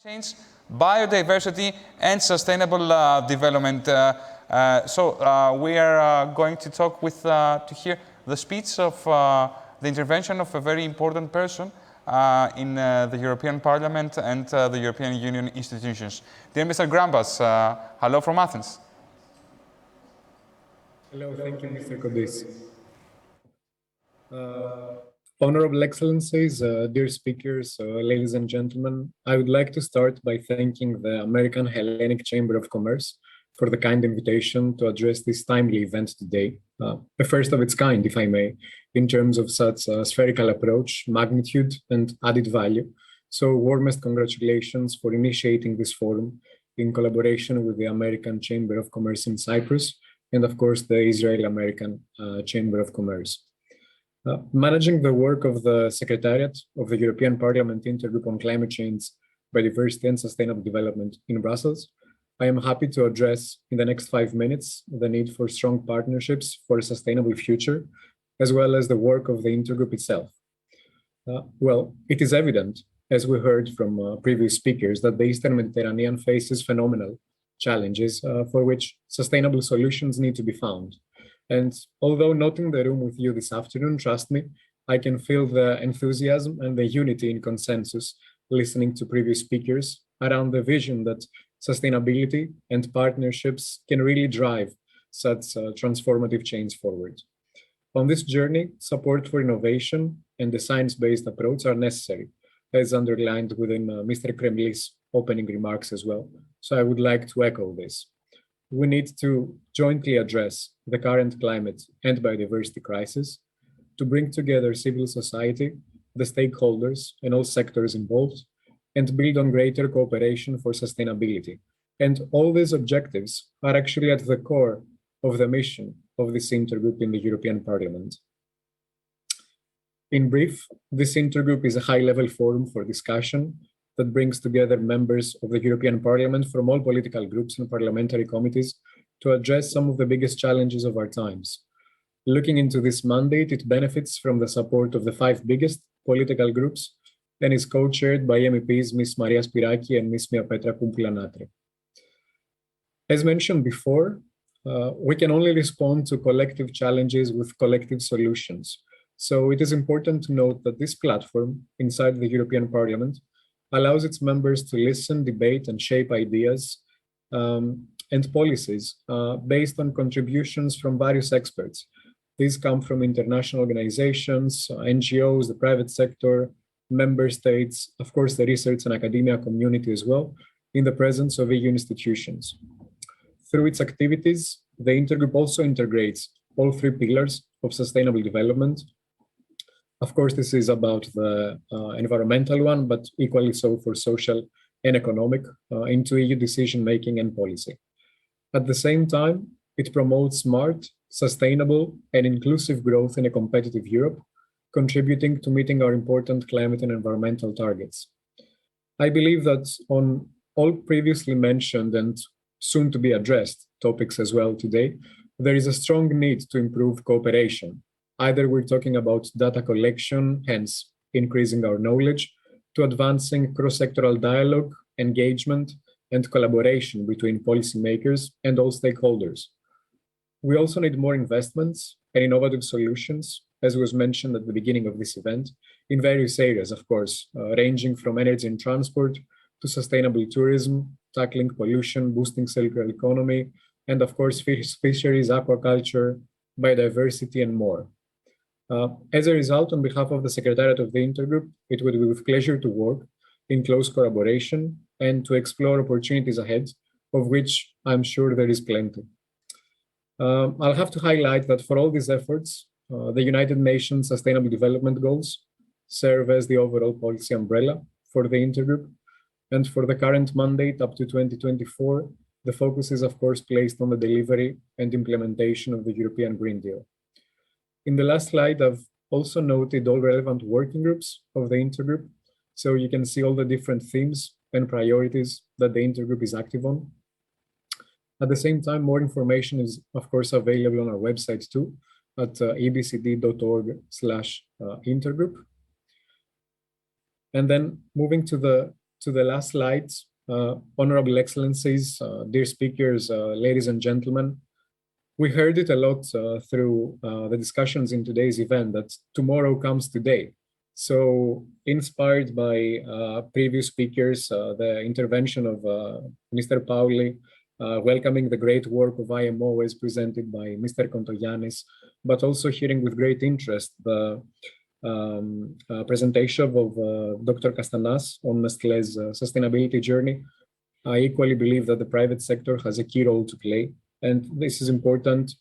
change, biodiversity, and sustainable development. We are going to talk to hear the speech of the intervention of a very important person in the European Parliament and the European Union institutions. Dear Mr. Grampas, hello from Athens. Hello, thank you, Mr. Kodis. Honorable Excellencies, dear speakers, ladies and gentlemen, I would like to start by thanking the American Hellenic Chamber of Commerce for the kind invitation to address this timely event today, the first of its kind, if I may, in terms of such a spherical approach, magnitude, and added value. So warmest congratulations for initiating this forum in collaboration with the American Chamber of Commerce in Cyprus and, of course, the Israel-American Chamber of Commerce. Managing the work of the Secretariat of the European Parliament Intergroup on Climate Change, Biodiversity and Sustainable Development in Brussels, I am happy to address in the next 5 minutes the need for strong partnerships for a sustainable future, as well as the work of the Intergroup itself. Well, it is evident, as we heard from previous speakers, that the Eastern Mediterranean faces phenomenal challenges for which sustainable solutions need to be found. And although not in the room with you this afternoon, trust me, I can feel the enthusiasm and the unity in consensus listening to previous speakers around the vision that sustainability and partnerships can really drive such transformative change forward. On this journey, support for innovation and the science-based approach are necessary, as underlined within Mr. Kremlis' opening remarks as well. So I would like to echo this. We need to jointly address the current climate and biodiversity crisis, to bring together civil society, the stakeholders, and all sectors involved, and build on greater cooperation for sustainability. And all these objectives are actually at the core of the mission of this intergroup in the European Parliament. In brief, this intergroup is a high-level forum for discussion that brings together members of the European Parliament from all political groups and parliamentary committees to address some of the biggest challenges of our times. Looking into this mandate, it benefits from the support of the 5 biggest political groups and is co-chaired by MEPs Ms. Maria Spiraki and Ms. Mia Petra Kumpula-Natri. As mentioned before, we can only respond to collective challenges with collective solutions. So it is important to note that this platform inside the European Parliament allows its members to listen, debate, and shape ideas and policies based on contributions from various experts. These come from international organizations, NGOs, the private sector, member states, of course, the research and academia community as well, in the presence of EU institutions. Through its activities, the Intergroup also integrates all 3 pillars of sustainable development. Of course, this is about the environmental one, but equally so for social and economic into EU decision-making and policy. At the same time, it promotes smart, sustainable, and inclusive growth in a competitive Europe, contributing to meeting our important climate and environmental targets. I believe that on all previously mentioned and soon to be addressed topics as well today, there is a strong need to improve cooperation. Either we're talking about data collection, hence increasing our knowledge, to advancing cross-sectoral dialogue, engagement, and collaboration between policymakers and all stakeholders. We also need more investments and innovative solutions, as was mentioned at the beginning of this event, in various areas, of course, ranging from energy and transport to sustainable tourism, tackling pollution, boosting circular economy, and of course, fisheries, aquaculture, biodiversity, and more. As a result, on behalf of the Secretariat of the Intergroup, it would be with pleasure to work in close collaboration and to explore opportunities ahead, of which I'm sure there is plenty. I'll have to highlight that for all these efforts, the United Nations Sustainable Development Goals serve as the overall policy umbrella for the Intergroup. And for the current mandate up to 2024, the focus is, of course, placed on the delivery and implementation of the European Green Deal. In the last slide, I've also noted all relevant working groups of the Intergroup, so you can see all the different themes and priorities that the Intergroup is active on. At the same time, more information is, of course, available on our website too, at ebcd.org/intergroup. And then moving to to the last slides. Honorable Excellencies, dear speakers, ladies and gentlemen, we heard it a lot through the discussions in today's event that tomorrow comes today. So inspired by previous speakers, the intervention of Mr. Pauli, welcoming the great work of IMO as presented by Mr. Kontogiannis, but also hearing with great interest the presentation of Dr. Kastanas on Nestlé's sustainability journey. I equally believe that the private sector has a key role to play, and this is important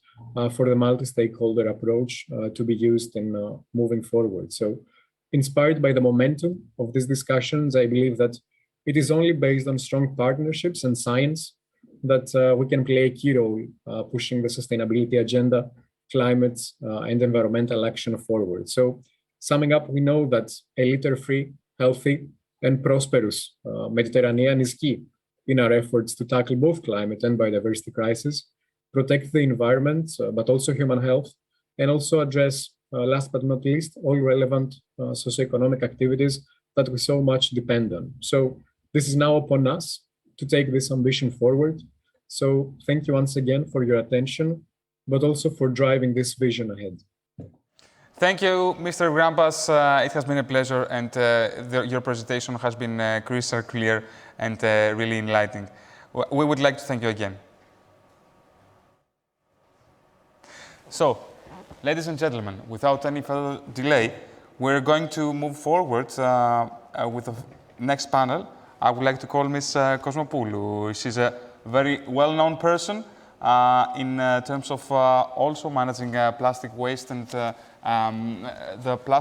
for the multi-stakeholder approach to be used in moving forward. So, inspired by the momentum of these discussions, I believe that it is only based on strong partnerships and science that we can play a key role pushing the sustainability agenda, climate and environmental action forward. So, summing up, we know that a litter-free, healthy, and prosperous Mediterranean is key in our efforts to tackle both climate and biodiversity crisis, protect the environment, but also human health, and also address, last but not least, all relevant socioeconomic activities that we so much depend on. So this is now upon us to take this ambition forward. So thank you once again for your attention, but also for driving this vision ahead. Thank you, Mr. Grampas. It has been a pleasure, and your presentation has been crystal clear and really enlightening. We would like to thank you again. So, ladies and gentlemen, without any further delay, we're going to move forward with the next panel. I would like to call Ms. Kosmopoulou. She's a very well-known person in terms of also managing plastic waste and the plastic